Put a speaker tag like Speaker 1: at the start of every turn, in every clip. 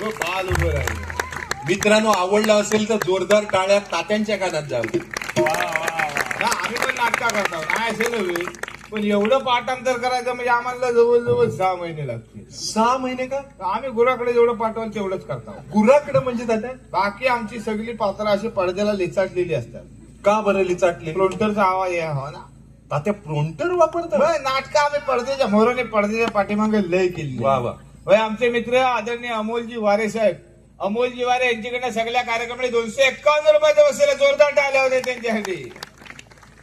Speaker 1: अगं बाल उभं राहिले. मित्रांनो, आवडला असेल तर जोरदार टाळ्या तात्यांच्या कानात जाऊ.
Speaker 2: आम्ही पण नाटका करतो नाही असेल नव्हे, पण एवढं पाठांतर करायचं म्हणजे आम्हाला जवळजवळ 6 महिने लागतील.
Speaker 1: 6 महिने का?
Speaker 2: आम्ही गुराकडे जेवढं पाठवाल तेवढंच करतो.
Speaker 1: गुराकडं म्हणजे तात्या?
Speaker 2: बाकी आमची सगळी पात्र अशी पडद्याला लिचाटलेली असतात.
Speaker 1: का बरं लिचाटले?
Speaker 2: प्रोंटरचा आवाज आहे हो ना.
Speaker 1: तात्या प्रोंटर वापरतात?
Speaker 2: नाटक आम्ही पडद्याच्या मोराने पडद्याच्या पाठीमागे लय केली.
Speaker 1: वा वा.
Speaker 2: होय, आमचे मित्र आदरणीय अमोलजी वारे साहेब, अमोलजी वारे यांच्याकडनं सगळ्या कार्यक्रमाला 251 रुपयाचा बसलेला जोरदार टाळ्या होते त्यांच्यासाठी.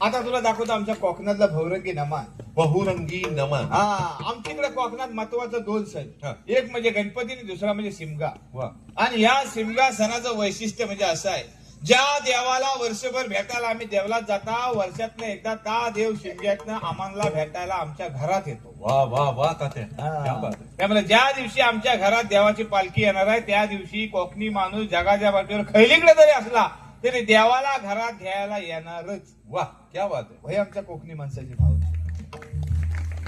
Speaker 2: आता तुला दाखवतो आमच्या कोकणातला भवरंगी नमान.
Speaker 1: बहुरंगी नमन.
Speaker 2: हा, आमच्याकडे कोकणात महत्वाचं 2 सण, एक म्हणजे गणपती आणि दुसरा म्हणजे शिमगा.
Speaker 1: वा.
Speaker 2: आणि या शिमगा सणाचं वैशिष्ट्य म्हणजे असं आहे, ज्या देवाला वर्षभर भेटायला आम्ही देवलात जाता, वर्षातनं एकदा त्या देव शिमग्यातनं आम्हाला भेटायला आमच्या घरात येतो.
Speaker 1: वा वा वा तात्या, क्या बात आहे.
Speaker 2: त्यामुळे ज्या दिवशी आमच्या घरात देवाची पालखी येणार आहे त्या दिवशी कोकणी माणूस जगाच्या पाठीवर खैलीकडे जरी असला तरी देवाला घरात घ्यायला येणारच.
Speaker 1: वा, क्या बात आहे.
Speaker 2: वय आमच्या कोकणी माणसाची भावना.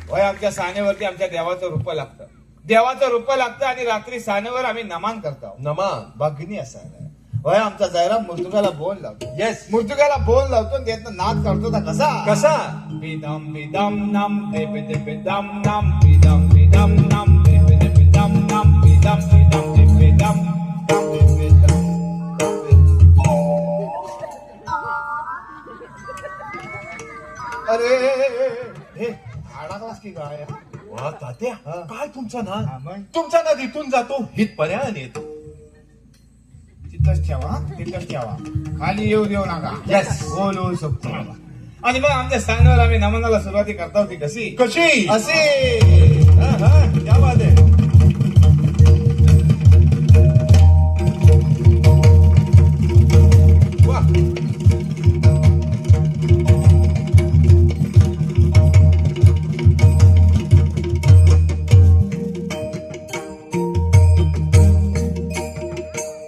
Speaker 2: वय आमच्या सानेवरती आमच्या देवाचं रूप लागतं, देवाचं रूप लागतं आणि रात्री सानेवर आम्ही नमान करतो.
Speaker 1: नमन.
Speaker 2: भगनी असायला वय आमचा जयराम मृतुकाला बोल लावतो.
Speaker 1: येस.
Speaker 2: मृतुकाला बोल लावतो आणि त्यातनं नाद काढतो. तर कसा
Speaker 1: कसा?
Speaker 2: बिदम बिदम नाम देवे देवे दम नाम बिदम बिदम नाम देवे देवे दम नाम बिदम बिदम देवे दम नाम देवे दम. अरे हे आडाकाच की काय?
Speaker 1: वा तात्या, काय तुमचा
Speaker 2: हा,
Speaker 1: नाद?
Speaker 2: मग?
Speaker 1: तुमचा नाद इथून जातो हितपर्यंत येतो.
Speaker 2: तिथंच ठेवा, तिथंच ठेवा, खाली येऊ देऊ नका.
Speaker 1: Yes.
Speaker 2: बोल होऊ शकतो. आणि मग आमच्या स्थानावर आम्ही नमनाला सुरुवाती करता होती कशी?
Speaker 1: कशी?
Speaker 2: असे.
Speaker 1: हा हा, क्या बात आहे. वा.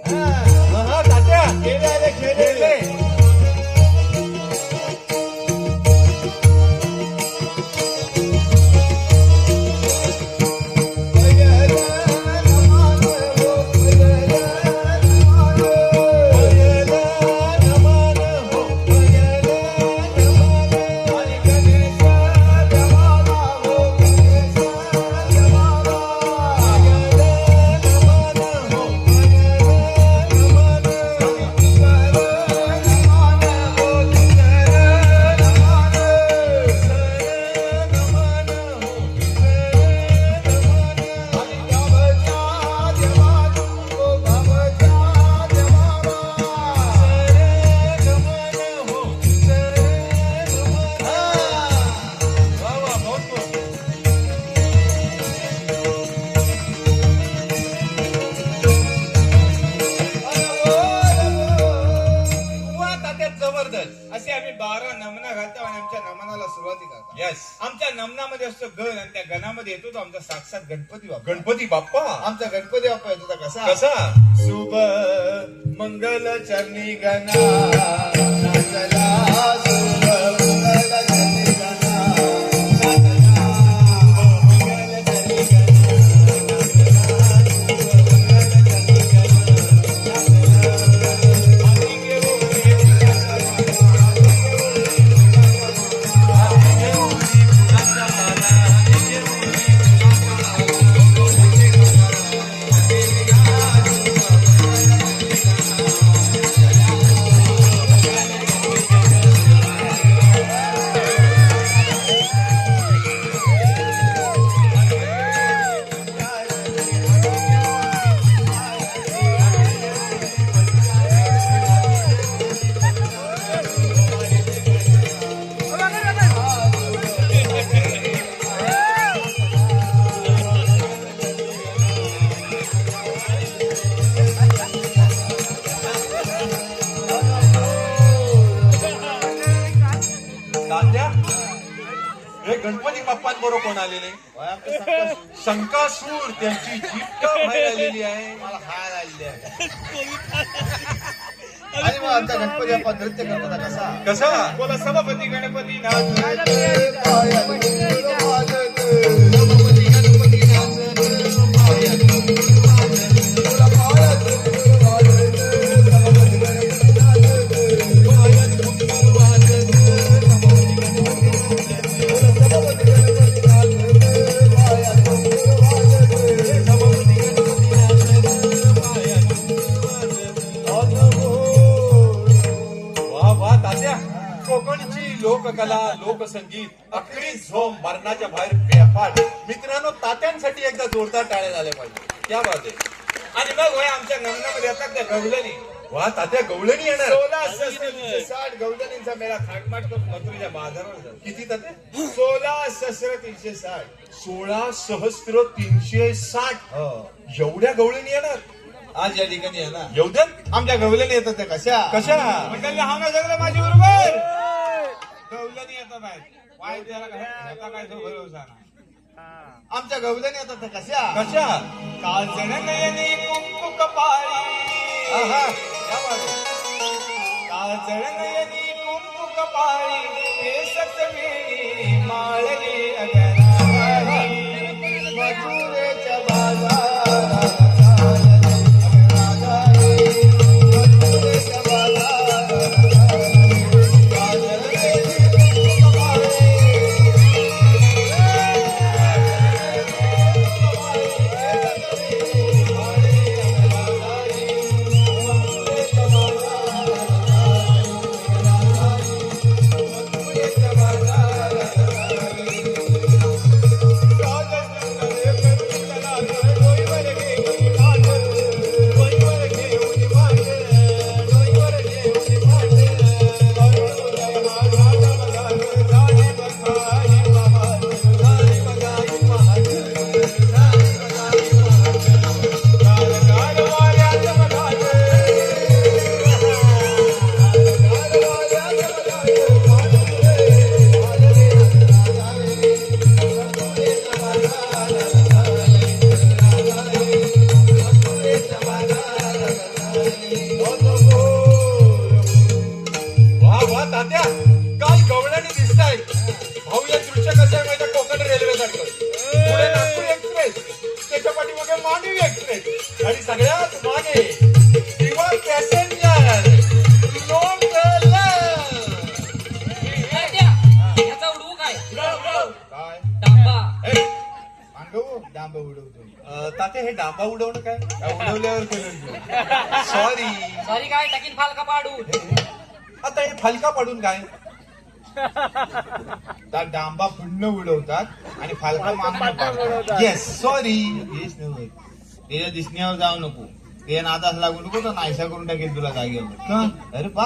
Speaker 1: हा, हा, तात्या,
Speaker 2: खेळले खेळले. असे आम्ही 12 नमना घालतो आणि आमच्या नमनाला सुरुवाती करतो.
Speaker 1: येस.
Speaker 2: आमच्या नमनामध्ये असतो गण आणि त्या गणामध्ये येतो तो आमचा साक्षात गणपती बाप्पा.
Speaker 1: गणपती बाप्पा.
Speaker 2: आमचा गणपती बाप्पा येतो तर कसा?
Speaker 1: कसा?
Speaker 2: शुभ मंगल चरणी गणा नाचला, शुभ मंगल चरणी गणा नाचला, मंगल चरणी गणा
Speaker 1: तात्या, हे गणपती बाप्पांबरोबर कोण आलेले? शंकासूर. त्यांची जीप का बाहेर आलेली आहे?
Speaker 2: मला खायला आलेली आहे. आणि मग आमचा गणपती बाप्पा नृत्य करतो तर कसा?
Speaker 1: कसा?
Speaker 2: बोला सभापती गणपती नाच.
Speaker 1: गणपती गणपती नाच. लोककला लोकसंगीत अखरी झोम मरणाच्या बाहेर बेफाट. मित्रांनो, तात्यांसाठी एकदा जोरदार टाळ्या झाल्या पाहिजे. क्या बात आहे.
Speaker 2: आणि मग होय आमच्या नमनामध्ये येतात त्या गवलनी
Speaker 1: वा, तात्या गवळणी येणार.
Speaker 2: 16 गवलनींचा मेळा थाटमाट करून मथुरेच्या बाजारावर जातो.
Speaker 1: किती तात्या?
Speaker 2: 16,360.
Speaker 1: 16,360. एवढ्या गवळणी येणार
Speaker 2: आज या ठिकाणी आहे ना.
Speaker 1: एवढ्यात
Speaker 2: आमच्या गवलनी येतात त्या कशा
Speaker 1: कशा?
Speaker 2: मंडळी हा ना सगळं माझ्या बरोबर गवलनी येतात आहेत. वाय त्याला काय तो भरोसा नाही. आमच्या गवलनी येतात त्या कशा
Speaker 1: कशा?
Speaker 2: काजळ नयनी कुंकू कपाळी.
Speaker 1: आहा, क्या बात आहे.
Speaker 2: काजळ नयनी कुंकू कपाळी केसत वेणी माळली अगराई. मथुरेच्या बाजारात मथुरेच्या बाजारात काजळ नयनी कुंकू कपाळी.
Speaker 1: वा वा तात्या, काय गवळणी दिसताय. भाऊ, हे दृश्य कसं आहे माहिती? कोकण रेल्वे सारखं. पुढे नागपूर एक्सप्रेस, त्याच्या पाठीमागे मांडवी एक्सप्रेस आणि सगळ्यात मागे दिवा पॅसेंजर लोकल.
Speaker 3: याचा उडवू काय
Speaker 2: काय
Speaker 3: डांबा
Speaker 2: अंगवू डांब उडवतो.
Speaker 1: तात्या, हे डांबा उडवणं काय?
Speaker 2: उडवल्यावर केलं.
Speaker 1: सॉरी.
Speaker 3: सॉरी काय टाकीन फालका पाडून.
Speaker 1: आता हे फलका पडून काय?
Speaker 2: त्या डांबा पुढनं उडवतात आणि फालका मागून.
Speaker 1: Yes, sorry.
Speaker 2: येस नव्हे. त्याच्या दिसण्यावर जाऊ नको. ते नादास लागू नको तर नाहीसा करून टाकेल तुला जागेवर. अरे बा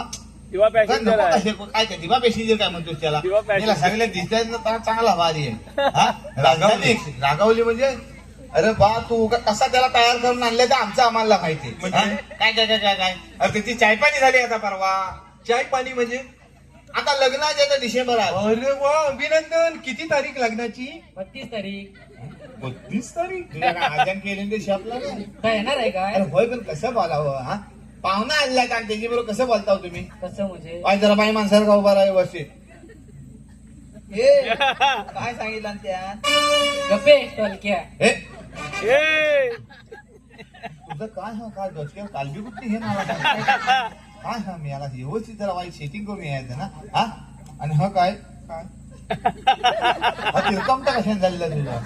Speaker 4: दिवा
Speaker 2: काय
Speaker 4: पॅसेंजर
Speaker 2: नको
Speaker 4: आहे.
Speaker 2: कसे काय ते दिवा पॅसेंजर काय म्हणतोस त्याला?
Speaker 4: दिवा पॅसेंजर.
Speaker 2: त्याला सगळे दिसतात ना तर चांगला भारी आहे. हा? रागावली म्हणजे अरे बा तू कसा त्याला तयार करून आणले तर आमचं आम्हाला माहिती.
Speaker 1: म्हणजे?
Speaker 2: हा? काय काय काय काय काय अरे त्याची चायपाणी झाली आता परवा.
Speaker 1: चाय पाणी म्हणजे?
Speaker 2: आता लग्नाच्या आता डिसेंबर आहे.
Speaker 1: अरे वा, अभिनंदन. किती तारीख लग्नाची?
Speaker 3: 32 तारीख
Speaker 1: 32 तारीख.
Speaker 2: तुला काय आजन केले ते शॉपला नाही?
Speaker 3: काय येणार आहे काय
Speaker 2: अरे होय पण कसं बोलावं हा? पाहुणा आणलाय का त्याची बरोबर कसं बोलताव तुम्ही?
Speaker 3: कसं म्हणजे
Speaker 2: पाय जरा बाई माणसासारखा उभा राहा व्यवस्थित.
Speaker 3: काय सांगितलं त्या गप्पे टोलक्या
Speaker 2: हे
Speaker 4: ए,
Speaker 2: तुझं काय हा काय डोसक्यावर कालबी कुठली हे मला काय हा मी याला व्यवस्थित जरा वाईट सेटिंग करून यायचं ना. हा आणि हा काय काय तिरकमता कशाने झालेला तुझा?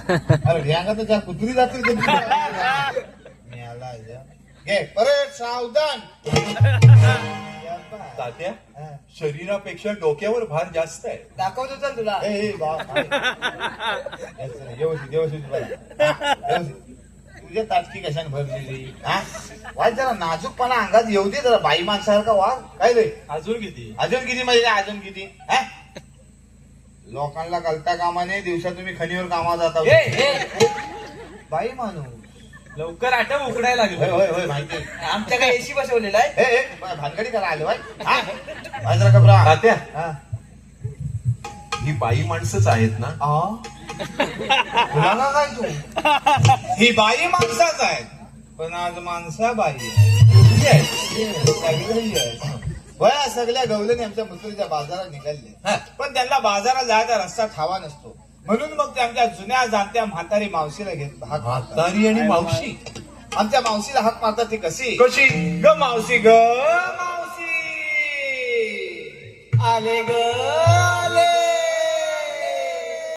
Speaker 2: अरे ढ्यांगा तर त्या कुत्री जातील कधी. मी आला घे परत सावधान.
Speaker 1: तात्या,
Speaker 2: हा.
Speaker 1: शरीरापेक्षा डोक्यावर भार जास्त आहे.
Speaker 3: दाखवतो चल तुला
Speaker 2: ए, ए, बा, व्यवस्थित व्यवस्थित बघा. हा, व्यवस्थित. तुझ्या ताटकी कशाने भरलेली हा? वाज जरा नाजूकपणा अंगात येऊ दे जरा बाई माणसासारखा वाघ. काय रे
Speaker 1: अजून किती?
Speaker 2: अजून किती म्हणजे काय अजून किती हा? लोकांना कळता कामाने दिवसा तुम्ही खणीवर कामावर जाता. बाई माणूस
Speaker 1: लवकर आठव उकडायला
Speaker 2: होय होय होय माहिती.
Speaker 3: आमच्या काय एसी बसवलेला आहे
Speaker 2: ए, ए, भानगडी करा आलो बाई. हा? वाज जरा घबरा.
Speaker 1: तात्या,
Speaker 2: हा.
Speaker 1: ही बाई माणसंच आहेत ना?
Speaker 2: कुणाला काय तू? ही बाई माणसाच आहे पण आज माणसा बाई वया सगळ्या गवलनी आमच्या मथुरेच्या बाजारात निघाले.
Speaker 1: हा.
Speaker 2: पण त्यांना बाजारात जायचा रस्ता ठावा नसतो म्हणून मग ते आमच्या जुन्या जाणत्या म्हातारी मावशीला घेत हाक मारतात.
Speaker 1: म्हातारी आणि मावशी
Speaker 2: आमच्या मावशीला हाक मारतात ती कशी?
Speaker 1: कशी?
Speaker 2: ग मावशी ग मावशी
Speaker 3: आले ग